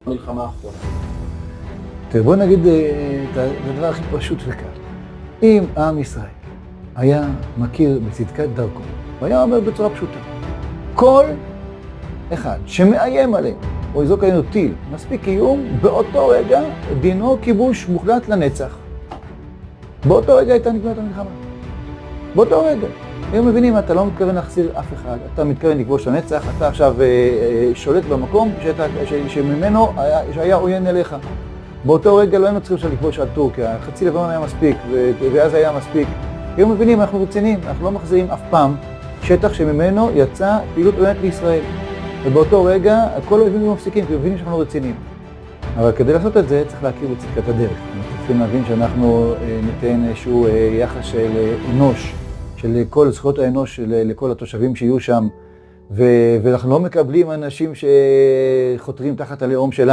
המלחמה האחרונה. תראה, בוא נגיד את הדבר הכי פשוט וקל. אם עם ישראל היה מכיר בצדקת דרכו, הוא היה אומר בצורה פשוטה, כל אחד שמאיים עליהם, או יזרוק עלינו טיל, מספיק איום, באותו רגע דינו כיבוש מוחלט לנצח. באותו רגע הייתה נגמרת המלחמה. באותו רגע. הם מבינים, אתה לא מתכוון להחזיר אף אחד, אתה מתכוון לכבוש לנצח, אתה עכשיו שולט במקום שממנו שהיה עוין אליך. באותו רגע לא היינו צריכים עכשיו לכבוש על טורקיה, חצי לבנון היה מספיק, ואז היה מספיק. הם מבינים, אנחנו רציניים, אנחנו לא מחזירים אף פעם שטח שממנו יצא פעילות עוינת לישראל. ובאותו רגע כל האויבים מפסיקים, כי הם מבינים שאנחנו רציניים. אבל כדי לעשות את זה צריך להכיר בצדקת הדרך. אנחנו צריכים להבין שאנחנו ניתן איזשהו יחס של אנוש, של כל זכויות האנוש, לכל התושבים שיהיו שם, ואנחנו לא מקבלים אנשים שחותרים תחת הלאום שלנו.